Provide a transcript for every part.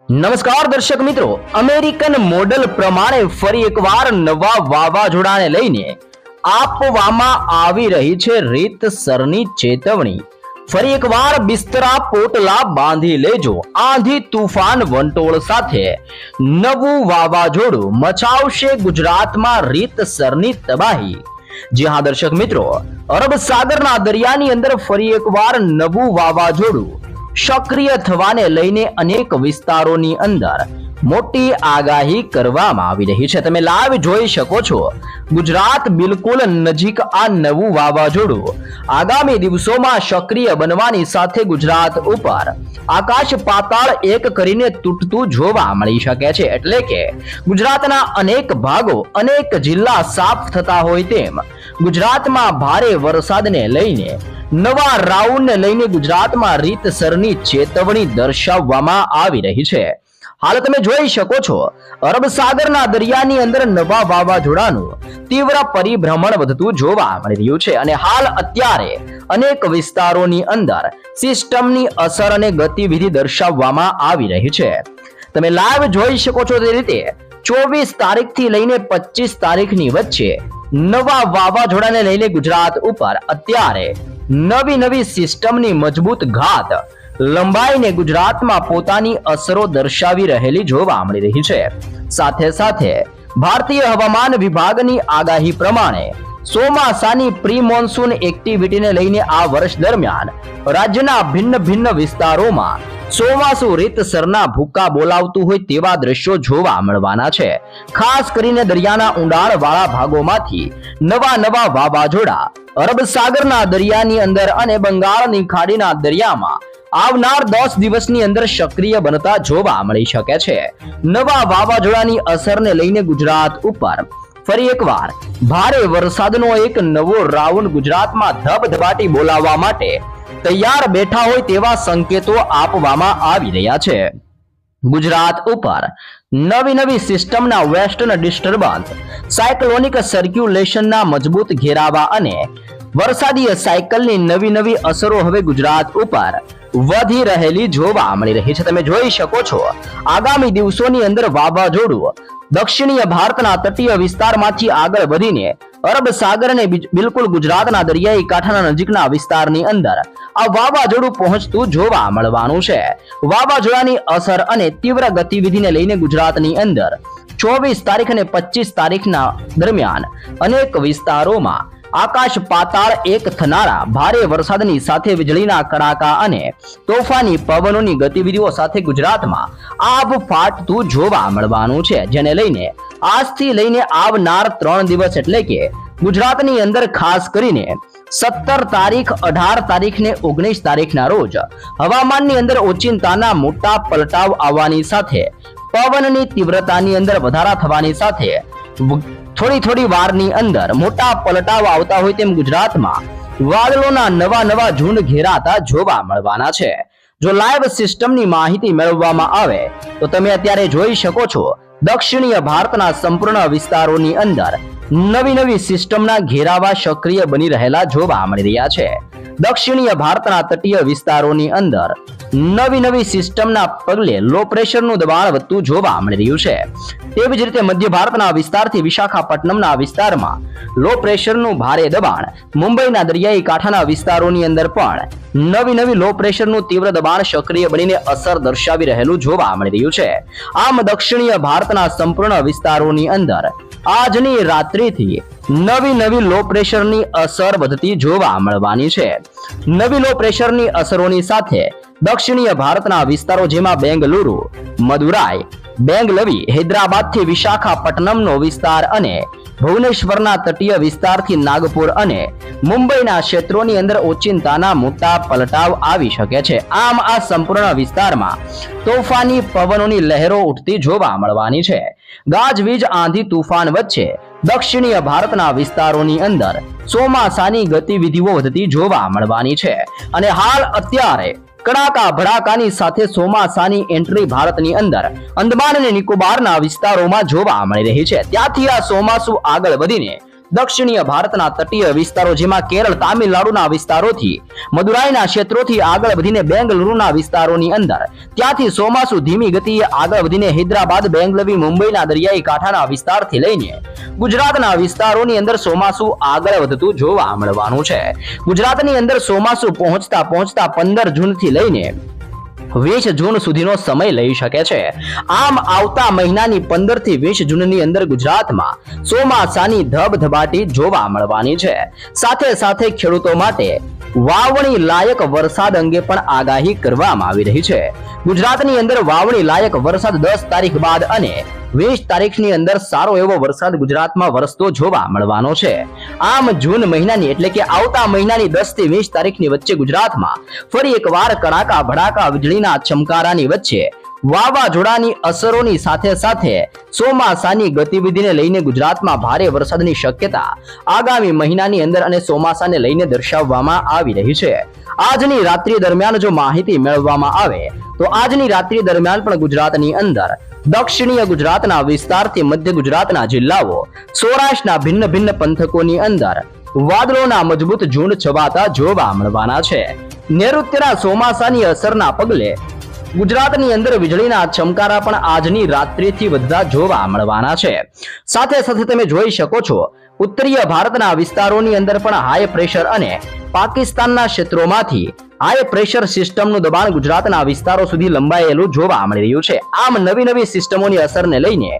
નમસ્કાર દર્શક મિત્રો, અમેરિકન મોડેલ પ્રમાણે ફરી એકવાર નવા વાવાઝોડાને લઈને આપવામાં આવી રહી છે રીતસરની ચેતવણી. ફરી એકવાર બિસ્તરા પોટલા બાંધી લેજો. આંધી તુફાન વંટોળ સાથે નવું વાવાઝોડું મચાવશે ગુજરાતમાં રીતસરની તબાહી. જી હા દર્શક મિત્રો, અરબ સાગરના દરિયાની અંદર ફરી એકવાર નવું વાવાઝોડું સક્રિય થવાને લઈને અનેક વિસ્તારોની અંદર મોટી આગાહી કરવામાં આવી રહી છે. તમે લાઈવ જોઈ શકો છો. ગુજરાત બિલકુલ નજીક આ નવું વાવાઝોડું આગામી દિવસોમાં સક્રિય બનવાની સાથે ગુજરાત ઉપર આકાશ પાતાળ એક કરીને તૂટતું જોવા મળી શકે છે. એટલે કે ગુજરાતના અનેક ભાગો, અનેક જિલ્લા સાફ થતા હોય તેમ ગુજરાતમાં ભારે વરસાદને લઈને નવા રાઉન્ડને લઈને ગુજરાતમાં રીતસરની ચેતવણી દર્શાવવામાં આવી રહી છે. હાલ તમે જોઈ શકો છો, અરબ સાગરના દરિયાની અંદર નવા વાવાઝોડાનું તીવ્ર પરિભ્રમણ વધતું જોવા મળી રહ્યું છે અને હાલ અત્યારે અનેક વિસ્તારોની અંદર સિસ્ટમની અસર અને ગતિવિધિ દર્શાવવામાં આવી રહી છે. તમે લાઈવ જોઈ શકો છો તે રીતે 24 તારીખથી લઈને 25 તારીખની વચ્ચે નવા વાવાઝોડાને લઈને ગુજરાત ઉપર અત્યારે નવી સિસ્ટમની મજબૂત ઘાત લંબાઈને ગુજરાતમાં પોતાની અસરો દર્શાવી રહેલી જોવા મળી રહી છે. સાથે સાથે ભારતીય હવામાન વિભાગની આગાહી પ્રમાણે ચોમાસાની પ્રી મોન્સૂન એક્ટિવિટીને લઈને આ વર્ષ દરમિયાન રાજ્યના ભિન્ન વિસ્તારોમાં ચોમાસુ રીતસરના ભૂકા બોલાવતું હોય તેવા દ્રશ્યો જોવા મળવાના છે. ખાસ કરીને દરિયાના ઊંડાણ વાળા ભાગોમાંથી નવા વાવાઝોડા અરબ સાગરના દરિયાની અંદર અને બંગાળની ખાડીના દરિયામાં આવનાર 10 દિવસની અંદર સક્રિય બનતા જોવા મળી શકે છે. નવા વાવાઝોડાની અસરને લઈને ગુજરાત ઉપર ફરી એકવાર ભારે વરસાદનો એક નવો રાઉન્ડ ગુજરાતમાં ધબધબાટી બોલાવવા માટે તૈયાર બેઠા હોય તેવા સંકેતો આપવામાં આવી રહ્યા છે. ગુજરાત ઉપર નવી સિસ્ટમના વેસ્ટર્ન ડિસ્ટર્બન્સ, સાયક્લોનિક સર્ક્યુલેશનના મજબૂત ઘેરાવા અને વરસાદી સાયકલની નવી અસરો હવે ગુજરાત ઉપર વધી રહેલી જોવા મળી રહી છે. તમે જોઈ શકો છો, આગામી દિવસોની અંદર વાવાઝોડું દક્ષિણીય ભારતના તટીય વિસ્તારમાંથી આગળ વધીને અરબ સાગર અને બિલકુલ ગુજરાતના દરિયાઈ કાંઠાના નજીકના વિસ્તારની અંદર આ વાવાઝોડું પહોંચતું જોવા મળવાનું છે. વાવાઝોડાની અસર અને તીવ્ર ગતિવિધિને લઈને ગુજરાતની અંદર 24 તારીખ અને 25 તારીખના દરમિયાન અનેક વિસ્તારોમાં આકાશ પાતાળ એક થનારા ભારે વરસાદની સાથે વીજળીના કડાકા અને તોફાની પવનોની ગતિવિધિઓ સાથે ગુજરાતમાં આભ ફાટતું જોવા મળવાનું છે. જેને લઈને આજથી લઈને આવનાર 3 દિવસ એટલે કે ગુજરાતની અંદર ખાસ કરીને 17 તારીખ, 18 તારીખ ને 19 તારીખના રોજ હવામાનની અંદર ઓચિંતાના મોટા પલટાવ આવવાની સાથે પવનની તીવ્રતાની અંદર વધારા થવાની સાથે થોડી વારની અંદર મોટા પલટાવ આવતા હોય તેમ ગુજરાતમાં વાદળોના નવા ઝુંડ ઘેરાતા જોવા મળવાના છે. જો લાઈવ સિસ્ટમની માહિતી મેળવવામાં આવે તો તમે અત્યારે જોઈ શકો છો, દક્ષિણીય ભારતના સંપૂર્ણ વિસ્તારોની અંદર નવી સિસ્ટમના ઘેરાવા સક્રિય બની રહેલા જોવા મળી રહ્યા છે. દક્ષિણીય ભારતના તટીય વિસ્તારોની અંદર નવી સિસ્ટમના પગલે લો પ્રેશરનું દબાણ વધતું જોવા મળી રહ્યું છે. તેવી જ રીતે મધ્ય ભારતના વિસ્તારથી વિશાખાપટ્ટનમના વિસ્તારમાં લો પ્રેશરનું ભારે દબાણ, મુંબઈના દરિયાઈ કાંઠાના વિસ્તારોની અંદર પણ નવી લો પ્રેશરનું તીવ્ર દબાણ સક્રિય બનીને અસર દર્શાવી રહેલું જોવા મળી રહ્યું છે. આમ દક્ષિણીય ભારતના સંપૂર્ણ વિસ્તારોની અંદર આજની રાત્રિથી નવી લો પ્રેશરની અસર વધતી જોવા મળવાની છે. નવી લો પ્રેશરની અસરોની સાથે દક્ષિણીય ભારતના વિસ્તારો જેમાં બેંગલુરુ, મદુરાઈ, બેંગલવી, હૈદરાબાદથી વિશાખાપટ્ટનમનો વિસ્તાર અને ભુવનેશ્વરના તટીય વિસ્તારથી નાગપુર અને મુંબઈના ક્ષેત્રોની અંદર ઓચિંતાના મોટા પલટાવ આવી શકે છે. આમ આ સંપૂર્ણ વિસ્તારમાં તોફાની પવનોની લહેરો ઉઠતી જોવા મળવાની છે. ગાજવીજ, આંધી તુફાન વચ્ચે દક્ષિણીય ભારતના વિસ્તારોની અંદર ચોમાસાની ગતિવિધિઓ વધતી જોવા મળવાની છે અને હાલ અત્યારે કડાકા ભડાકાની સાથે ચોમાસાની એન્ટ્રી ભારતની અંદર અંદમાન અને નિકોબારના વિસ્તારોમાં જોવા મળી રહી છે. ત્યાંથી આ ચોમાસું આગળ વધીને દક્ષિણીય ભારતના તટીય વિસ્તારો જેમાં કેરળ, તામિલનાડુના વિસ્તારોથી, મદુરાઈના ક્ષેત્રોથી આગળ વધીને બેંગલુરુના વિસ્તારોની અંદર, ત્યાંથી ચોમાસું ધીમી ગતિએ આગળ વધીને હૈદરાબાદ, બેંગલવી, મુંબઈના દરિયાઈ કાંઠાના વિસ્તારથી લઈને ગુજરાતના વિસ્તારોની અંદર ચોમાસું આગળ વધતું જોવા મળવાનું છે. ગુજરાતની અંદર ચોમાસું પહોંચતા 15 જૂનથી લઈને 20 જૂન સુધીનો સમય લઈ શકે છે. આમ આવતા મહિનાની 15 થી 20 જૂનની અંદર ગુજરાતમાં ચોમાસાની ધબધબાટી જોવા મળવાની છે. સાથે સાથે ખેડૂતો માટે વાવણી લાયક વરસાદ અંગે પણ આગાહી કરવામાં આવી રહી છે. ગુજરાતની અંદર વાવણી લાયક વરસાદ 10 તારીખ બાદ અને 20 તારીખની અંદર સારો એવો વરસાદ ગુજરાતમાં વરસતો જોવા મળવાનો છે. આમ જૂન મહિનાની એટલે કે આવતા મહિનાની 10 થી 20 તારીખની વચ્ચે ગુજરાતમાં ફરી એકવાર કડાકા ભડાકા વીજળીના ચમકારાની વચ્ચે વાવાઝોડાની અસરોની સાથે સાથે ચોમાસાની ગતિવિધિને લઈને ગુજરાતમાં ભારે વરસાદની શક્યતા આગામી મહિનાની અંદર અને ચોમાસાને લઈને દર્શાવવામાં આવી રહી છે. આજની રાત્રિ દરમિયાન જો માહિતી મેળવવામાં આવે તો આજની રાત્રિ દરમિયાન પણ ગુજરાતની અંદર દક્ષિણીય ગુજરાતના વિસ્તારથી મધ્ય ગુજરાતના જિલ્લાઓ, સૌરાષ્ટ્રના ભિન્ન ભિન્ન પંથકોની અંદર વાદળોના મજબૂત ઝુંડ છવાતા જોવા મળવાના છે. નૈઋત્યના ચોમાસાની અસરના પગલે ગુજરાતની અંદર વીજળીના ચમકારા પણ આજની રાત્રિથી વધતા જોવા મળવાના છે. સાથે સાથે તમે જોઈ શકો છો ઉત્તરીય ભારતના વિસ્તારોની અંદર પણ હાઈ પ્રેશર અને પાકિસ્તાનના ક્ષેત્રોમાંથી હાઈ પ્રેશર સિસ્ટમનું દબાણ ગુજરાતના વિસ્તારો સુધી લંબાયેલું જોવા મળી રહ્યું છે. આમ નવી સિસ્ટમોની અસરને લઈને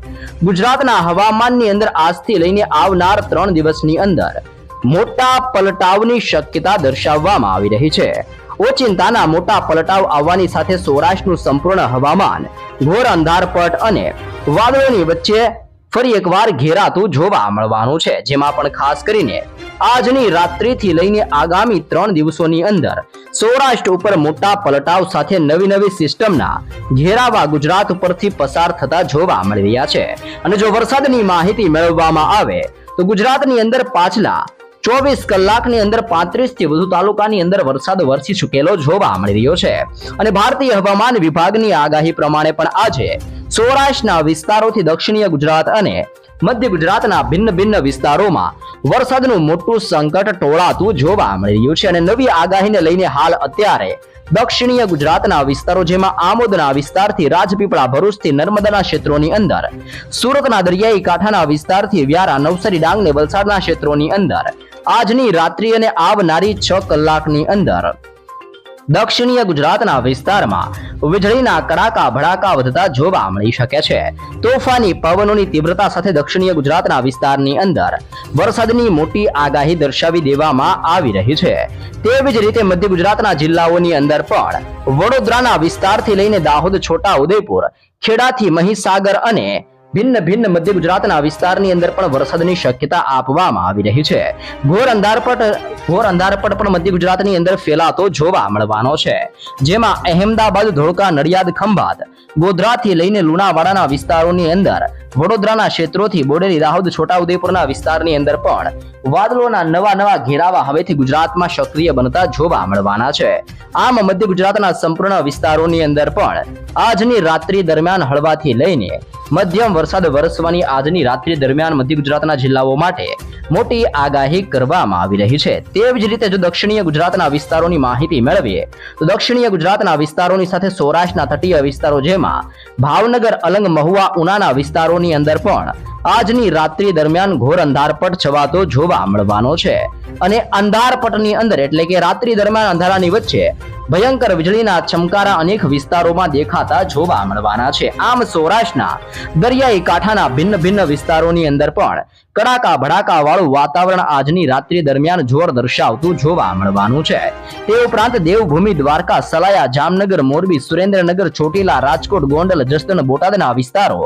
ગુજરાતના હવામાનની અંદર આજથી લઈને આવનાર 3 દિવસની અંદર મોટા પલટાવની શક્યતા દર્શાવવામાં આવી રહી છે. ઓચિંતાના મોટા પલટાવ આવવાની સાથે સૌરાષ્ટ્રનું સંપૂર્ણ હવામાન ઘોર અંધારપટ અને વાદળોની વચ્ચે ફરી એકવાર ઘેરાતું જોવા મળવાનું છે. જેમાં પણ ખાસ કરીને આજની રાત્રિથી લઈને આગામી 3 દિવસોની અંદર સૌરાષ્ટ્ર ઉપર મોટા પલટાવ સાથે નવી સિસ્ટમના ઘેરાવા ગુજરાત ઉપરથી પસાર થતા જોવા મળી રહ્યા છે. અને જો વરસાદની માહિતી મેળવવામાં આવે તો ગુજરાતની અંદર પાછલા 24 કલાકની અંદર 35 થી વધુ તાલુકાની અંદર વરસાદ વરસી ચૂકેલો જોવા મળી રહ્યો છે. અને ભારતીય હવામાન વિભાગની આગાહી પ્રમાણે પણ આજે સૌરાષ્ટ્રના વિસ્તારોથી દક્ષિણીય ગુજરાત અને મધ્ય ગુજરાતના ભિન્ન વિસ્તારોમાં વરસાદનું મોટું સંકટ ટોળાતું જોવા મળી રહ્યું છે. અને નવી આગાહીને લઈને હાલ અત્યારે દક્ષિણીય ગુજરાતના વિસ્તારો જેમાં આમોદના વિસ્તારથી રાજપીપળા, ભરૂચથી નર્મદાના ક્ષેત્રોની અંદર, સુરતના દરિયાઈ કાંઠાના વિસ્તારથી વ્યારા, નવસારી, ડાંગ ને વલસાડના ક્ષેત્રોની અંદર આજની રાત્રિ અને આવનારી 6 કલાકની અંદર દક્ષિણીય ગુજરાતના વિસ્તારમાં વીજળીના કડાકા ભડાકા વધતા જોવા મળી શકે છે. તોફાની પવનોની તીવ્રતા સાથે દક્ષિણીય ગુજરાતના વિસ્તારની અંદર વરસાદની મોટી આગાહી દર્શાવી દેવામાં આવી રહી છે. તેવી જ રીતે મધ્ય ગુજરાતના જિલ્લાઓની અંદર પણ વડોદરાના વિસ્તારથી લઈને દાહોદ, છોટા ઉદેપુર, ખેડાથી મહીસાગર અને ભિન્ન મધ્ય ગુજરાતના વિસ્તારની અંદર પણ વરસાદની શક્યતા આપવામાં આવી રહી છે. ઘોર અંધારપટ પણ મધ્ય ગુજરાતની અંદર ફેલાતો જોવા મળવાનો છે. જેમાં અહેમદાબાદ, ધોળકા, નડિયાદ, ખંભાત, ગોધરાથી લઈને લુણાવાડાના વિસ્તારોની અંદર, વડોદરાના ક્ષેત્રોથી બોડેલી, દાહોદ, છોટાઉદેપુરના વિસ્તારની અંદર પણ વાદળોના નવા ઘેરાવા હવેથી ગુજરાતમાં સક્રિય બનતા જોવા મળવાના છે. આમ મધ્ય ગુજરાતના સંપૂર્ણ વિસ્તારોની અંદર પણ આજની રાત્રિ દરમિયાન હળવાથી લઈને મધ્યમ વરસાદ વરસવાની આજની રાત્રિ દરમિયાન મધ્ય ગુજરાતના જિલ્લાઓ માટે મોટી આગાહી કરવામાં આવી રહી છે. તેવી જ રીતે જો દક્ષિણીય ગુજરાતના વિસ્તારોની માહિતી મેળવીએ તો દક્ષિણીય ગુજરાતના વિસ્તારોની સાથે સૌરાષ્ટ્રના તટીય વિસ્તારો જેમાં ભાવનગર, અલંગ, મહુવા, ઉનાના વિસ્તારોની અંદર પણ આજની રાત્રિ દરમિયાન ઘોર અંધારપટ છવાતો જોવા મળવાનો છે. અને અંધારપટની અંદર એટલે કે રાત્રિ દરમિયાન અંધારાની વચ્ચે ભયંકર વીજળીના ચમકારા અનેક વિસ્તારોમાં દેખાતા જોવા મળવાના છે. આમ સૌરાષ્ટ્રના દરિયાઈ કાંઠાના ભિન્ન વિસ્તારોની અંદર પણ કડાકા ભડાકા વાળું વાતાવરણ આજની રાત્રિ દરમિયાન જોર દર્શાવતું જોવા મળવાનું છે. તે ઉપરાંત દેવભૂમિ, દ્વારકા, સલાયા, જામનગર, મોરબી, સુરેન્દ્રનગર, ચોટીલા, રાજકોટ, ગોંડલ, જસદણ, બોટાદના વિસ્તારો,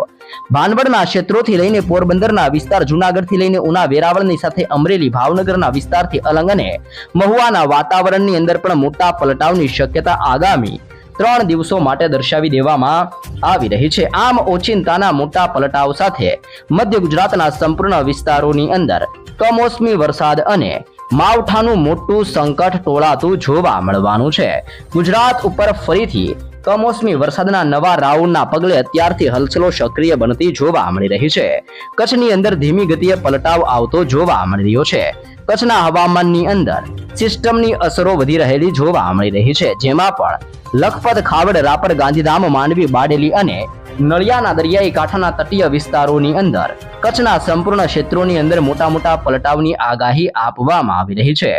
ભાનવડના ક્ષેત્રોથી લઈને પોરબંદરના વિસ્તાર, જૂનાગઢથી લઈને ઉના, વેરાવળની સાથે અમરેલી, ભાવનગરના વિસ્તારથી અલંગ અને મહુવાના વાતાવરણની અંદર પણ મોટા પલટાવની શક્યતા આગામી 3 દિવસો માટે દર્શાવી દેવામાં આવી રહી છે. આમ ઓચિંતાના મોટા પલટાવ સાથે મધ્ય ગુજરાતના સંપૂર્ણ વિસ્તારોની અંદર કમોસમી વરસાદ અને માવઠાનું મોટું સંકટ ટોળાતું જોવા મળવાનું છે. ગુજરાત ઉપર ફરીથી કમોસમી વરસાદના નવા રાઉન્ડના પગલે અત્યારથી હલચલો સક્રિય બનતી જોવા મળી રહી છે. કચ્છની અંદર ધીમી ગતિએ પલટાવ આવતો જોવા મળી રહ્યો છે. કચ્છના હવામાનની અંદર સિસ્ટમની અસરો વધી રહેલી જોવા મળી રહી છે, જેમાં પણ લખપત, ખાવડ, રાપર, ગાંધીધામ, માંડવી, બારડોલી અને નળિયાના દરિયાઈ કાંઠાના તટીય વિસ્તારોની અંદર કચ્છના સંપૂર્ણ ક્ષેત્રોની અંદર મોટા પલટાવની આગાહી આપવામાં આવી રહી છે.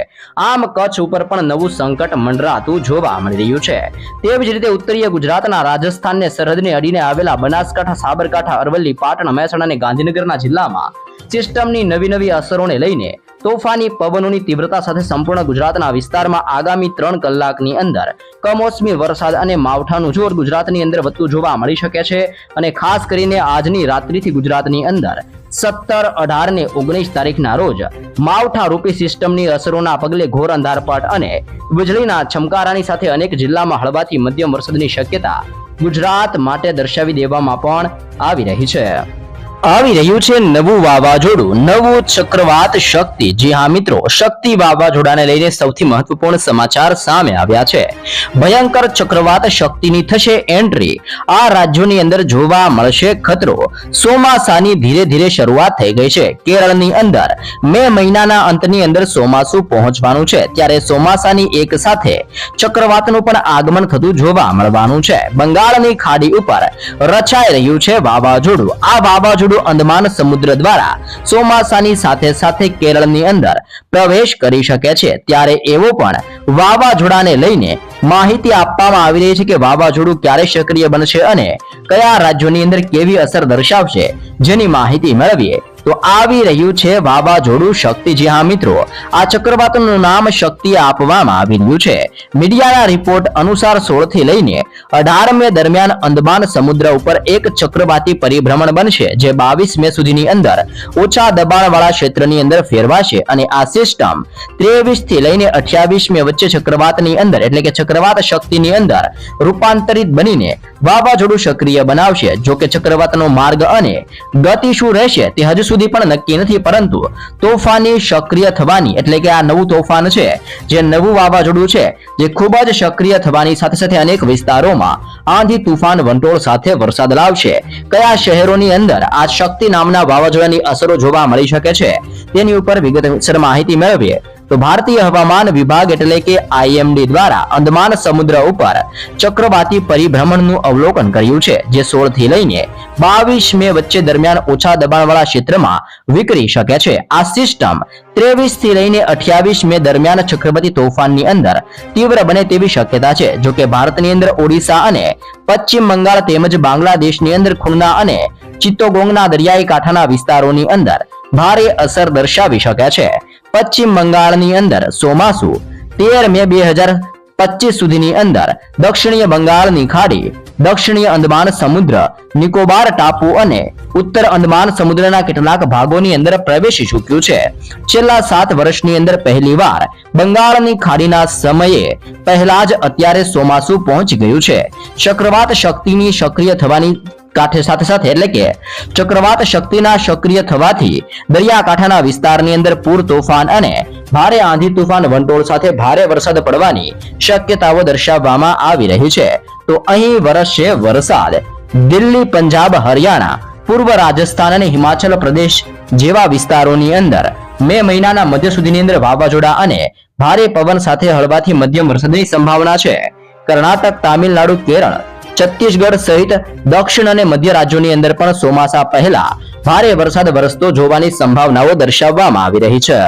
આમ કચ્છ ઉપર પણ નવું સંકટ મંડરાતું જોવા મળી રહ્યું છે. તેવી જ રીતે ઉત્તરીય ગુજરાતના રાજસ્થાનને સરહદને અડીને આવેલા બનાસકાંઠા, સાબરકાંઠા, અરવલ્લી, પાટણ, મહેસાણા અને ગાંધીનગરના જિલ્લામાં સિસ્ટમની નવી અસરોને લઈને તોફાની પવનોની તીવ્રતા સાથે સંપૂર્ણ ગુજરાતના વિસ્તારમાં આગામી 3 કલાકની અંદર કમોસમી વરસાદ અને માવઠાનું જોર ગુજરાતની અંદર વધતું જોવા મળી શકે છે. અને ખાસ કરીને આજની રાત્રિથી ગુજરાતની અંદર 17, 18 ને 19 તારીખના રોજ માવઠા રૂપી સિસ્ટમની અસરોના પગલે ઘોર અંધારપટ અને વીજળીના ચમકારાની સાથે અનેક જિલ્લામાં હળવાથી મધ્યમ વરસાદની શક્યતા ગુજરાત માટે દર્શાવી દેવામાં પણ આવી રહી છે. આવી રહ્યું છે નવું વાવાઝોડું, નવું ચક્રવાત શક્તિ. જી હા મિત્રો, શક્તિ વાવાઝોડાને લઈને સૌથી મહત્વપૂર્ણ સમાચાર સામે આવ્યા છે. ભયંકર ચક્રવાત શક્તિની થશે એન્ટ્રી. આ રાજ્યોની અંદર જોવા મળશે ખતરો. ચોમાસાની ધીરે ધીરે શરૂઆત થઈ ગઈ છે. કેરળની અંદર મે મહિનાના અંતની અંદર ચોમાસું પહોંચવાનું છે, ત્યારે ચોમાસાની એક સાથે ચક્રવાતનું પણ આગમન થતું જોવા મળવાનું છે. બંગાળની ખાડી ઉપર રચાઈ રહ્યું છે વાવાઝોડું. આ વાવાઝોડું અંદમાન સમુદ્ર દ્વારા ચોમાસાની સાથે કેરળની અંદર પ્રવેશ કરી શકે છે. ત્યારે એવો પણ વાવાઝોડાને લઈને માહિતી આપવામાં આવી રહી છે કે વાવાઝોડું ક્યારે સક્રિય બનશે અને કયા રાજ્યોની અંદર કેવી અસર દર્શાવશે, જેની માહિતી મેળવીએ તો આવી રહ્યું છે વાવાઝોડું શક્તિ. જી હા મિત્રો, આ ચક્રવાતનું નામ શક્તિ આપવામાં આવી રહ્યું છે. મીડિયાના રિપોર્ટ અનુસાર 16 થી લઈને 18 મે દરમિયાન અંદમાન સમુદ્ર ઉપર એક ચક્રવાતી પરિભ્રમણ બનશે, જે 22 મે સુધીની અંદર ઓછા દબાણવાળા ક્ષેત્રની અંદર ફેરવાશે અને આ સિસ્ટમ 23 થી લઈને 28 મે વચ્ચે ચક્રવાતની અંદર એટલે કે ચક્રવાત શક્તિની અંદર રૂપાંતરિત બનીને વાવાઝોડું સક્રિય બનાવશે. જો કે ચક્રવાતનો માર્ગ અને ગતિ શું રહેશે તે હજુ સુધી પણ નક્કી નથી, પરંતુ તોફાની સક્રિય થવાની એટલે કે આ નવું તોફાન છે, જે નવું વાવાઝોડું છે, જે ખૂબ જ સક્રિય થવાની સાથે અનેક વિસ્તારોમાં આંધી, તુફાન, વંટોળ સાથે વરસાદ લાવશે. કયા શહેરોની અંદર આ શક્તિ નામના વાવાઝોડાની અસરો જોવા મળી શકે છે તેની ઉપર વિગતસર માહિતી મેળવીએ તો ભારતીય હવામાન વિભાગ એટલે કે IMD દ્વારા અંદમાન સમુદ્ર ઉપર ચક્રવાતી પરિભ્રમણનું અવલોકન કર્યું છે, જે 16 થી લઈને 22 મે વચ્ચે દરમિયાન ઓછા દબાણવાળા ક્ષેત્રમાં વિકરી શકે છે. આ સિસ્ટમ 23 થી લઈને 28 મે દરમિયાન ચક્રવાતી તોફાનની અંદર તીવ્ર બને તેવી શક્યતા છે. જો કે ભારતની અંદર ઓડિશા અને પશ્ચિમ બંગાળ તેમજ બાંગ્લાદેશની અંદર ખુલના અને ચિત્તોગોંગના દરિયાઈ કાંઠાના વિસ્તારોની અંદર ભારે અસર દર્શાવી શકે છે. પશ્ચિમ બંગાળની અંદર ચોમાસું 13 મે 2025 સુધીની અંદર દક્ષિણીય બંગાળની ખાડી, દક્ષિણીય અંદમાન સમુદ્ર, નિકોબાર ટાપુ અને ઉત્તર અંદમાન સમુદ્રના કેટલાક ભાગોની અંદર પ્રવેશી ચૂક્યું છે. છેલ્લા 7 વર્ષની અંદર પહેલીવાર બંગાળની ખાડીના સમયે પહેલા જ અત્યારે ચોમાસું પહોંચી ગયું છે. ચક્રવાત શક્તિની સક્રિય થવાની સાથે એટલે કે ચક્રવાત શક્તિના સક્રિય થવાથી દરિયાકાંઠાના વિસ્તારની અંદર પૂર, તોફાન અને ભારે આંધી, તુફાન, વંટોળ સાથે ભારે વરસાદ પડવાની શક્યતાઓ દર્શાવવામાં આવી રહી છે. તો અહીં વરસશે વરસાદ. દિલ્હી, પંજાબ, હરિયાણા, પૂર્વ રાજસ્થાન અને હિમાચલ પ્રદેશ જેવા વિસ્તારોની અંદર મે મહિનાના મધ્ય સુધીની અંદર વાવાઝોડા અને ભારે પવન સાથે હળવાથી મધ્યમ વરસાદની સંભાવના છે. કર્ણાટક, તામિલનાડુ, કેરળ, છત્તીસગઢ સહિત દક્ષિણ અને મધ્ય રાજ્યોની અંદર પણ ચોમાસા પહેલા ભારે વરસાદ વરસતો જોવાની સંભાવનાઓ દર્શાવવામાં આવી રહી છે.